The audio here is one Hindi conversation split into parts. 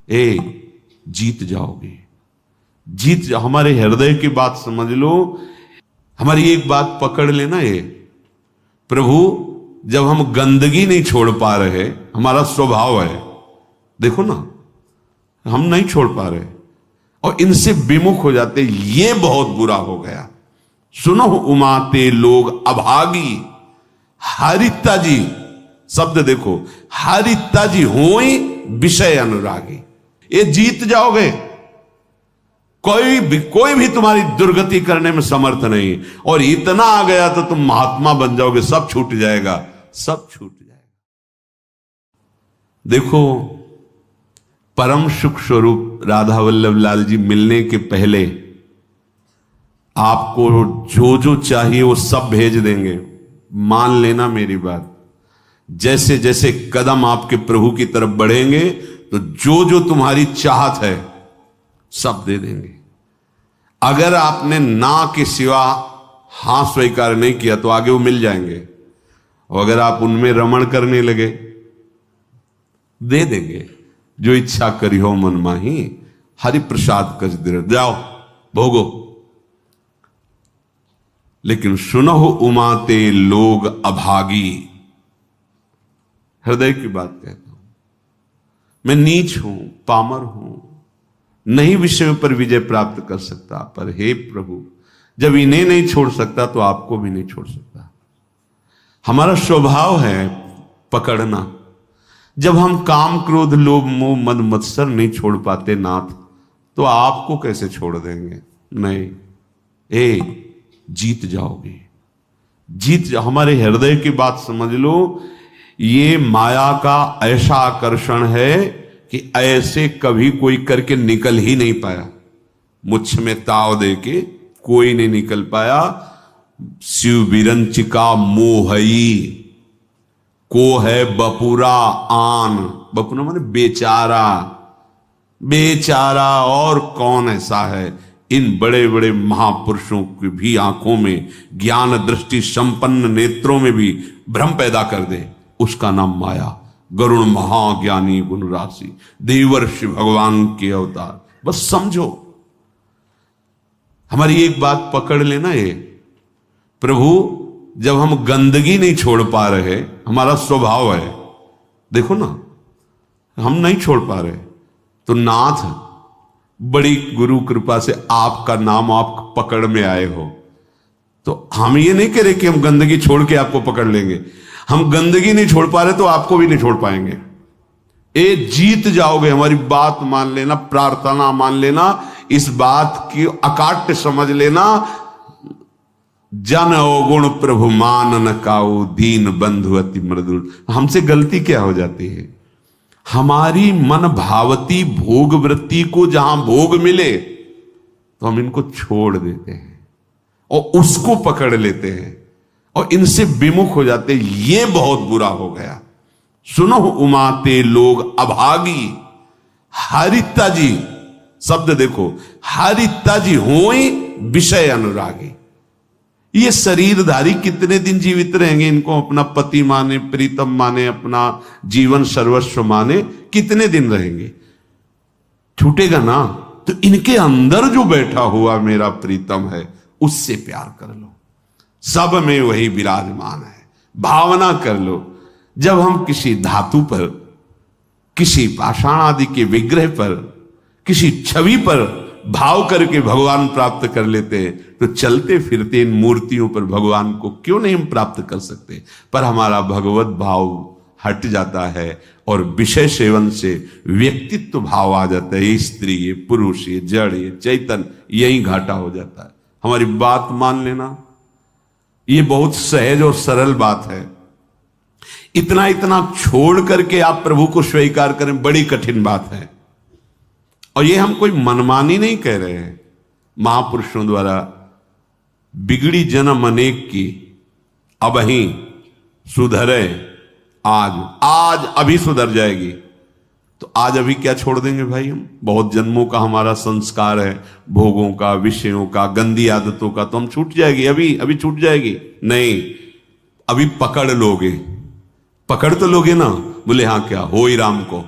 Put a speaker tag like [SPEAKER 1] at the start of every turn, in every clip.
[SPEAKER 1] जीत जाओगे, जीत जाओ। हमारे हृदय की बात समझ लो, हमारी एक बात पकड़ लेना। ये प्रभु, जब हम गंदगी नहीं छोड़ पा रहे, हमारा स्वभाव है, देखो ना, हम नहीं छोड़ पा रहे और इनसे विमुख हो जाते, ये बहुत बुरा हो गया। सुनो उमाते लोग अभागी, हरिता जी शब्द देखो, हरिता जी होई विषय अनुरागी। ये जीत जाओगे, कोई भी तुम्हारी दुर्गति करने में समर्थ नहीं। और इतना आ गया तो तुम महात्मा बन जाओगे, सब छूट जाएगा, सब छूट जाएगा। देखो, परम सुख स्वरूप राधा वल्लभ लाल जी मिलने के पहले आपको जो जो चाहिए वो सब भेज देंगे। मान लेना मेरी बात। जैसे जैसे कदम आपके प्रभु की तरफ बढ़ेंगे तो जो जो तुम्हारी चाहत है सब दे देंगे। अगर आपने ना के सिवा हां स्वीकार नहीं किया तो आगे वो मिल जाएंगे, और अगर आप उनमें रमण करने लगे दे देंगे। जो इच्छा करी हो मन माही, हरि प्रसाद कछ दिर, जाओ भोगो। लेकिन सुनहो उमाते लोग अभागी, हृदय की बात कहता हूं, मैं नीच हूं, पामर हूं, नहीं विषयों पर विजय प्राप्त कर सकता, पर हे प्रभु, जब इन्हें नहीं छोड़ सकता तो आपको भी नहीं छोड़ सकता। हमारा स्वभाव है पकड़ना। जब हम काम क्रोध लोभ मोह मद मत्सर नहीं छोड़ पाते नाथ, तो आपको कैसे छोड़ देंगे? नहीं, जीत जाओगे, जीत जाओ। हमारे हृदय की बात समझ लो। ये माया का ऐसा आकर्षण है कि ऐसे कभी कोई करके निकल ही नहीं पाया। मुझ में ताव दे के कोई नहीं निकल पाया। शिव विरंचिका मोहई को है बपुरा आन, बपुरा माने बेचारा, बेचारा और कौन ऐसा है? इन बड़े बड़े महापुरुषों की भी आंखों में, ज्ञान दृष्टि संपन्न नेत्रों में भी भ्रम पैदा कर दे, उसका नाम माया। गरुण महाज्ञानी गुण राशि, देवर्षि भगवान के अवतार। बस समझो, हमारी एक बात पकड़ लेना। ये प्रभु, जब हम गंदगी नहीं छोड़ पा रहे, हमारा स्वभाव है, देखो ना, हम नहीं छोड़ पा रहे, तो नाथ बड़ी गुरु कृपा से आपका नाम आप पकड़ में आए हो, तो हम ये नहीं कह रहे कि हम गंदगी छोड़ के आपको पकड़ लेंगे। हम गंदगी नहीं छोड़ पा रहे तो आपको भी नहीं छोड़ पाएंगे। जीत जाओगे, हमारी बात मान लेना, प्रार्थना मान लेना, इस बात की अकाट्य समझ लेना। जन अवगुण प्रभु मान न काऊ, दीन बंधु अति मृदुल। हमसे गलती क्या हो जाती है? हमारी मन भावती भोग वृत्ति को जहां भोग मिले तो हम इनको छोड़ देते हैं और उसको पकड़ लेते हैं और इनसे विमुख हो जाते हैं। ये बहुत बुरा हो गया। सुनो उमाते लोग अभागी, हरिता जी शब्द देखो, हरिता जी होई विषय अनुरागी। ये शरीरधारी कितने दिन जीवित रहेंगे? इनको अपना पति माने, प्रीतम माने, अपना जीवन सर्वस्व माने, कितने दिन रहेंगे? छूटेगा ना। तो इनके अंदर जो बैठा हुआ मेरा प्रीतम है, उससे प्यार कर लो, सब में वही विराजमान है, भावना कर लो। जब हम किसी धातु पर, किसी पाषाण आदि के विग्रह पर, किसी छवि पर भाव करके भगवान प्राप्त कर लेते हैं, तो चलते फिरते इन मूर्तियों पर भगवान को क्यों नहीं हम प्राप्त कर सकते? पर हमारा भगवत भाव हट जाता है और विषय सेवन से व्यक्तित्व भाव आ जाता है। ये स्त्री, ये पुरुष, ये जड़, ये चैतन्य, यही घाटा हो जाता है। हमारी बात मान लेना, ये बहुत सहज और सरल बात है। इतना इतना छोड़ करके आप प्रभु को स्वीकार करें, बड़ी कठिन बात है। और ये हम कोई मनमानी नहीं कह रहे हैं। महापुरुषों द्वारा बिगड़ी जन्म अनेक की, अब ही सुधरे आज अभी सुधर जाएगी। तो आज अभी क्या छोड़ देंगे भाई? हम बहुत जन्मों का हमारा संस्कार है, भोगों का, विषयों का, गंदी आदतों का, तो हम छूट जाएगी, अभी छूट जाएगी? नहीं, अभी पकड़ लोगे। पकड़ तो लोगे ना। बोले हाँ, क्या हो ही राम को,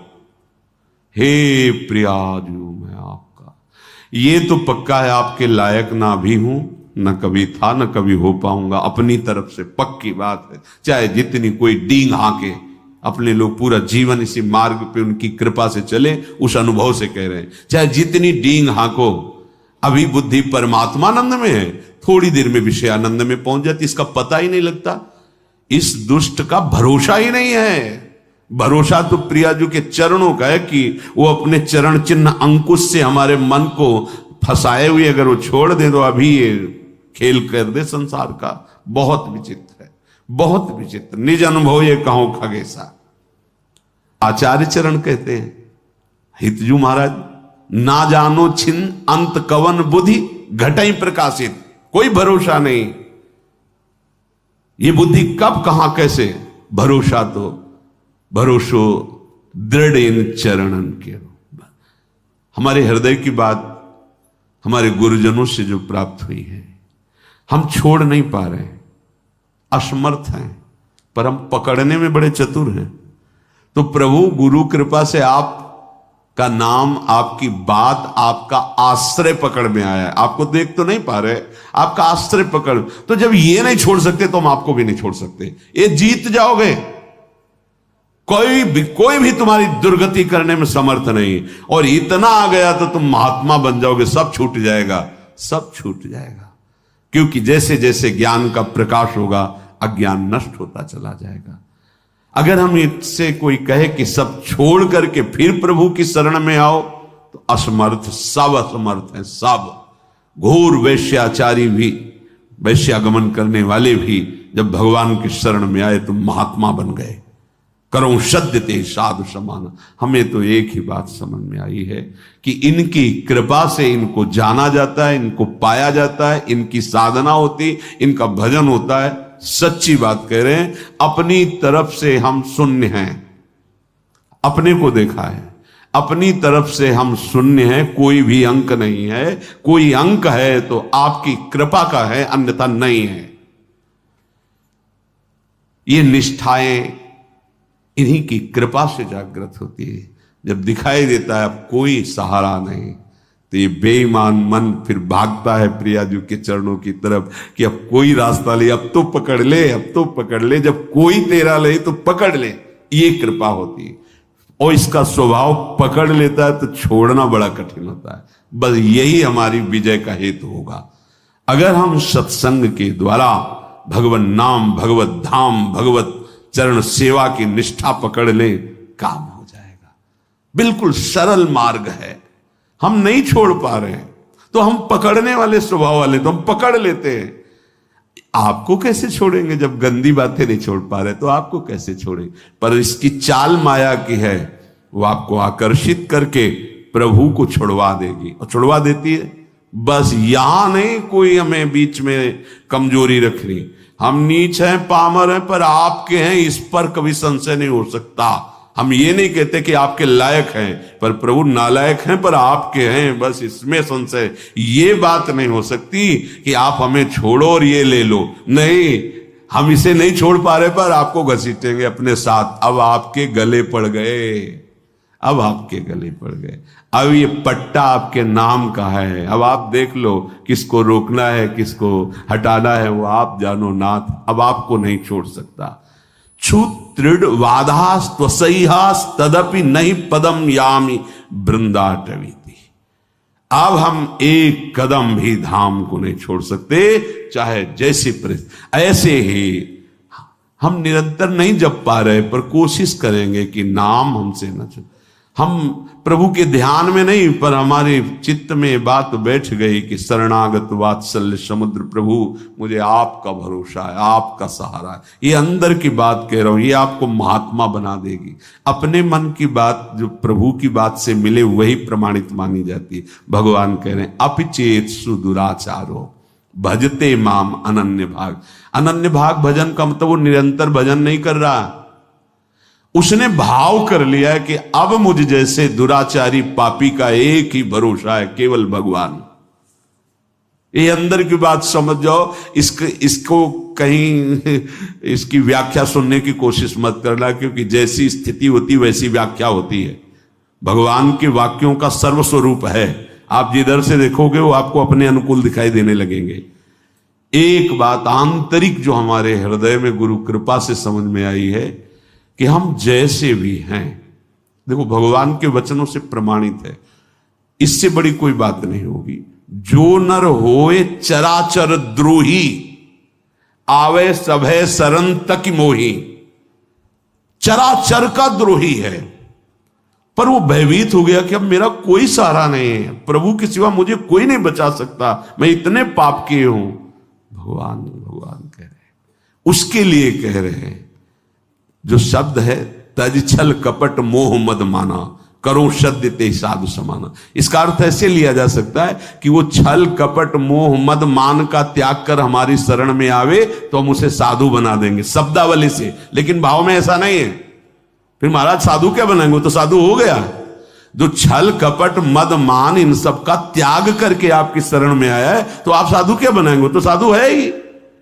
[SPEAKER 1] हे प्रियाजू मैं आपका, ये तो पक्का है आपके लायक ना भी हूं, न कभी था न कभी हो पाऊंगा। अपनी तरफ से पक्की बात है, चाहे जितनी कोई डींग हाके, अपने लोग पूरा जीवन इसी मार्ग पे उनकी कृपा से चले, उस अनुभव से कह रहे हैं, चाहे जितनी डींग हाको, अभी बुद्धि परमात्मानंद में है, थोड़ी देर में विषयानंद में पहुंच जाती, इसका पता ही नहीं लगता। इस दुष्ट का भरोसा ही नहीं है। भरोसा तो प्रियाजू के चरणों का है कि वो अपने चरण चिन्ह अंकुश से हमारे मन को फंसाए हुए अगर वो छोड़ दे तो अभी ये खेल कर दे संसार का। बहुत विचित्र है, बहुत विचित्र। निज अनुभव ये कहो खगेसा। आचार्य चरण कहते हैं, हितजू महाराज, ना जानो छिन अंत कवन बुद्धि घटई प्रकाशित। कोई भरोसा नहीं, ये बुद्धि कब कहां कैसे। भरोसा तो भरोसो दृढ़ इन चरणन के। हमारे हृदय की बात हमारे गुरुजनों से जो प्राप्त हुई है, हम छोड़ नहीं पा रहे हैं, असमर्थ हैं, पर हम पकड़ने में बड़े चतुर हैं। तो प्रभु गुरु कृपा से आप का नाम, आपकी बात, आपका आश्रय पकड़ में आया है। आपको देख तो नहीं पा रहे, आपका आश्रय पकड़। तो जब ये नहीं छोड़ सकते तो हम आपको भी नहीं छोड़ सकते। ये जीत जाओगे, कोई भी तुम्हारी दुर्गति करने में समर्थ नहीं। और इतना आ गया तो तुम महात्मा बन जाओगे, सब छूट जाएगा, सब छूट जाएगा। क्योंकि जैसे जैसे ज्ञान का प्रकाश होगा, अज्ञान नष्ट होता चला जाएगा। अगर हम इससे कोई कहे कि सब छोड़ करके फिर प्रभु की शरण में आओ, तो असमर्थ, सब असमर्थ हैं, सब। घोर वैश्याचारी भी, वैश्यागमन करने वाले भी जब भगवान की शरण में आए तो महात्मा बन गए। करो सद्य ते साधु समान। हमें तो एक ही बात समझ में आई है कि इनकी कृपा से इनको जाना जाता है, इनको पाया जाता है, इनकी साधना होती, इनका भजन होता है। सच्ची बात कह रहे हैं, अपनी तरफ से हम शून्य हैं। अपने को देखा है, अपनी तरफ से हम शून्य हैं, कोई भी अंक नहीं है। कोई अंक है तो आपकी कृपा का है, अन्यथा नहीं है। ये निष्ठाएं इन्हीं की कृपा से जागृत होती है। जब दिखाई देता है अब कोई सहारा नहीं, तो ये बेईमान मन फिर भागता है प्रियाजू के चरणों की तरफ कि अब कोई रास्ता ले, अब तो पकड़ ले, अब तो पकड़ ले। जब कोई तेरा ले तो पकड़ ले, ये कृपा होती है। और इसका स्वभाव पकड़ लेता है तो छोड़ना बड़ा कठिन होता है। बस यही हमारी विजय का हेतु होगा। अगर हम सत्संग के द्वारा भगवत नाम, भगवत धाम, भगवत चरण सेवा की निष्ठा पकड़ ले, काम हो जाएगा। बिल्कुल सरल मार्ग है, हम नहीं छोड़ पा रहे हैं तो हम पकड़ने वाले स्वभाव वाले, तो हम पकड़ लेते हैं। आपको कैसे छोड़ेंगे जब गंदी बातें नहीं छोड़ पा रहे, तो आपको कैसे छोड़ेंगे। पर इसकी चाल माया की है, वो आपको आकर्षित करके प्रभु को छुड़वा देगी, और छुड़वा देती है। बस यहां नहीं कोई हमें बीच में कमजोरी रखनी। हम नीच हैं, पामर हैं, पर आपके हैं, इस पर कभी संशय नहीं हो सकता। हम ये नहीं कहते कि आपके लायक हैं, पर प्रभु नालायक हैं पर आपके हैं, बस इसमें संशय। ये बात नहीं हो सकती कि आप हमें छोड़ो और ये ले लो। नहीं, हम इसे नहीं छोड़ पा रहे पर आपको घसीटेंगे अपने साथ। अब आपके गले पड़ गए, अब आपके गले पड़ गए। अब ये पट्टा आपके नाम का है। अब आप देख लो किसको रोकना है, किसको हटाना है, वो आप जानो नाथ। अब आपको नहीं छोड़ सकता। क्षुत्रिड वाधास त्वसैहास तदपि नहीं पदम यामी वृंदाटवीति। अब हम एक कदम भी धाम को नहीं छोड़ सकते, चाहे जैसी परिस्थिति। ऐसे ही हम निरंतर नहीं जप पा रहे, पर कोशिश करेंगे कि नाम हमसे न छूटे। हम प्रभु के ध्यान में नहीं, पर हमारे चित्त में बात बैठ गई कि शरणागत वात्सल्य समुद्र प्रभु, मुझे आपका भरोसा है, आपका सहारा है। ये अंदर की बात कह रहा हूं, ये आपको महात्मा बना देगी। अपने मन की बात जो प्रभु की बात से मिले वही प्रमाणित मानी जाती है। भगवान कह रहे हैं अपिचेत सुदुराचारो भजते माम अनन्य भाग। अनन्य भाग भजन का मतलब वो निरंतर भजन नहीं कर रहा, उसने भाव कर लिया है कि अब मुझ जैसे दुराचारी पापी का एक ही भरोसा है, केवल भगवान। ये अंदर की बात समझ जाओ। इसको कहीं इसकी व्याख्या सुनने की कोशिश मत करना, क्योंकि जैसी स्थिति होती वैसी व्याख्या होती है। भगवान के वाक्यों का सर्वस्वरूप है। आप जिधर से देखोगे वो आपको अपने अनुकूल दिखाई देने लगेंगे। एक बात आंतरिक जो हमारे हृदय में गुरु कृपा से समझ में आई है कि हम जैसे भी हैं, देखो भगवान के वचनों से प्रमाणित है, इससे बड़ी कोई बात नहीं होगी। जो नर होए चराचर द्रोही, आवे सभय शरण तक मोही। चराचर का द्रोही है, पर वो भयभीत हो गया कि अब मेरा कोई सहारा नहीं है, प्रभु के सिवा मुझे कोई नहीं बचा सकता, मैं इतने पाप किए हूं। भगवान भगवान कह रहे हैं, उसके लिए कह रहे हैं जो शब्द है, तज छल कपट मोह मद माना, करो सद्य ते साधु समाना। इसका अर्थ ऐसे लिया जा सकता है कि वो छल कपट मोह मद मान का त्याग कर हमारी शरण में आवे तो हम उसे साधु बना देंगे शब्दावली से, लेकिन भाव में ऐसा नहीं है। फिर महाराज साधु क्या बनाएंगे, तो साधु हो गया। जो छल कपट मद मान इन सब का त्याग करके आपकी शरण में आया है तो आप साधु क्या बनाएंगे, तो साधु है ही,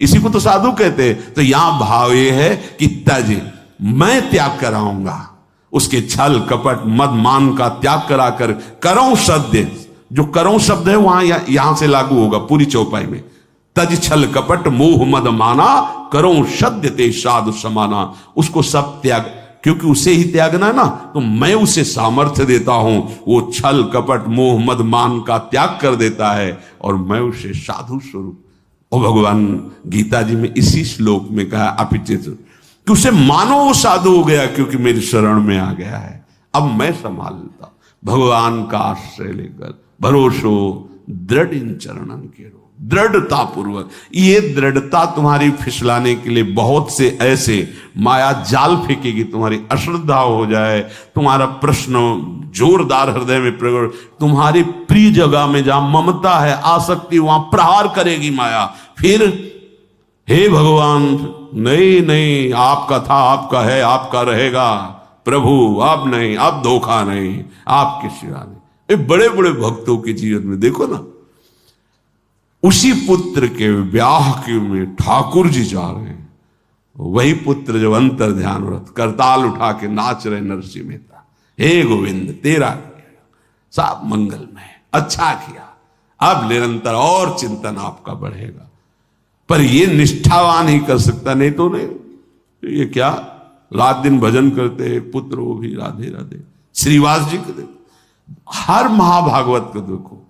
[SPEAKER 1] इसी को तो साधु कहते हैं। तो यहां भाव ये है कि तज, मैं त्याग कराऊंगा उसके छल कपट मद मान का त्याग कराकर करो सद्य। जो करो शब्द है वहां यहां से लागू होगा पूरी चौपाई में। तज छल कपट मोह मद माना, करो सद्य ते साधु समाना। उसको सब त्याग, क्योंकि उसे ही त्यागना है ना, तो मैं उसे सामर्थ्य देता हूं। वो छल कपट मोह मद मान का त्याग कर देता है और मैं उसे साधु स्वरूप। और भगवान गीता जी में इसी श्लोक में कहा अपिचित कि उसे मानो वो साधु हो गया क्योंकि मेरी शरण में आ गया है, अब मैं संभाल लेता। भगवान का आश्रय लेकर भरोसो दृढ़ इन चरणन के रो, दृढ़ता पूर्वक। ये दृढ़ता तुम्हारी फिसलाने के लिए बहुत से ऐसे माया जाल फेंकेगी, तुम्हारी अश्रद्धा हो जाए, तुम्हारा प्रश्न जोरदार हृदय में प्रकट, तुम्हारी प्रिय जगह में जहां ममता है आसक्ति वहां प्रहार करेगी माया। फिर हे भगवान, नहीं नहीं, आपका था, आपका है, आपका रहेगा प्रभु, अब नहीं, अब धोखा नहीं, आपके सिवा नहीं। ये बड़े बड़े भक्तों के जीवन में देखो ना, उसी पुत्र के ब्याह के में ठाकुर जी जा रहे हैं, वही पुत्र जो अंतर ध्यान व्रत करताल उठा के नाच रहे नरसिंह मेहता, हे गोविंद तेरा किया सब मंगलमय, अच्छा किया, अब निरंतर और चिंतन आपका बढ़ेगा। पर ये निष्ठावान ही कर सकता, नहीं तो नहीं। ये क्या रात दिन भजन करते पुत्र, वो भी राधे राधे। श्रीवास जी को देखो, हर महाभागवत को देखो,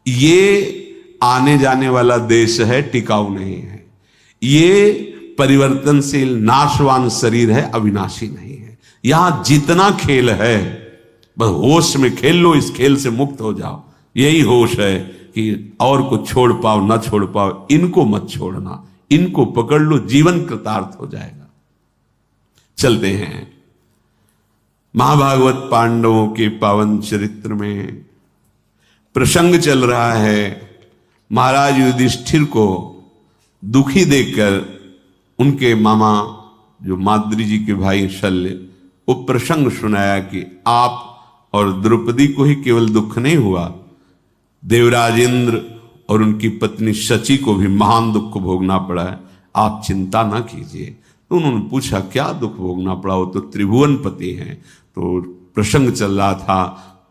[SPEAKER 1] ये आने जाने वाला देश है, टिकाऊ नहीं है। ये परिवर्तनशील नाशवान शरीर है, अविनाशी नहीं है। यहां जितना खेल है बस होश में खेल लो, इस खेल से मुक्त हो जाओ। यही होश है कि और को छोड़ पाओ ना छोड़ पाओ, इनको मत छोड़ना, इनको पकड़ लो, जीवन कृतार्थ हो जाएगा। चलते हैं महाभागवत पांडवों के पावन चरित्र में प्रसंग चल रहा है। महाराज युधिष्ठिर को दुखी देखकर उनके मामा जो माद्री जी के भाई शल्य, वो प्रसंग सुनाया कि आप और द्रौपदी को ही केवल दुख नहीं हुआ, देवराज इंद्र और उनकी पत्नी शची को भी महान दुख भोगना पड़ा है, आप चिंता ना कीजिए। तो उन्होंने पूछा क्या दुख भोगना पड़ा, वो तो त्रिभुवन पति हैं। तो प्रसंग चल रहा था,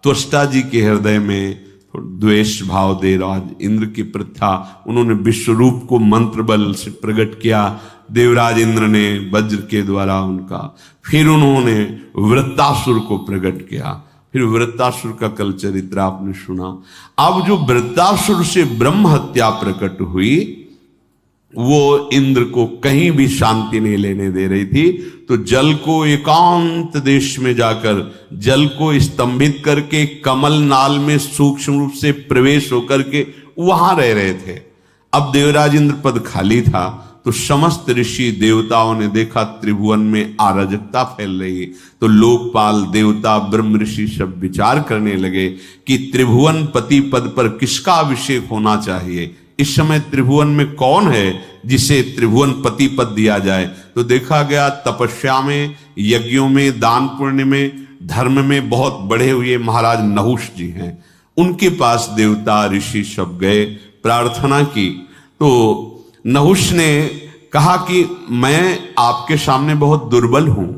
[SPEAKER 1] त्वष्टा जी के हृदय में द्वेष भाव देवराज इंद्र की प्रथा, उन्होंने विश्वरूप को मंत्र बल से प्रकट किया, देवराज इंद्र ने वज्र के द्वारा उनका, फिर उन्होंने वृत्तासुर को प्रकट किया, फिर वृत्तासुर का कल चरित्र आपने सुना। अब जो वृत्तासुर से ब्रह्म हत्या प्रकट हुई, वो इंद्र को कहीं भी शांति नहीं लेने दे रही थी। तो जल को एकांत देश में जाकर जल को स्तंभित करके कमल नाल में सूक्ष्म रूप से प्रवेश होकर के वहां रह रहे थे। अब देवराज इंद्र पद खाली था, तो समस्त ऋषि देवताओं ने देखा त्रिभुवन में अराजकता फैल रही। तो लोकपाल देवता ब्रह्म ऋषि सब विचार करने लगे कि त्रिभुवन पति पद पर किसका अभिषेक होना चाहिए। इस समय त्रिभुवन में कौन है जिसे त्रिभुवन पति पद दिया जाए। तो देखा गया तपस्या में, यज्ञों में, दान पुण्य में, धर्म में बहुत बढ़े हुए महाराज नहुष जी हैं। उनके पास देवता ऋषि सब गए, प्रार्थना की। तो नहुष ने कहा कि मैं आपके सामने बहुत दुर्बल हूं,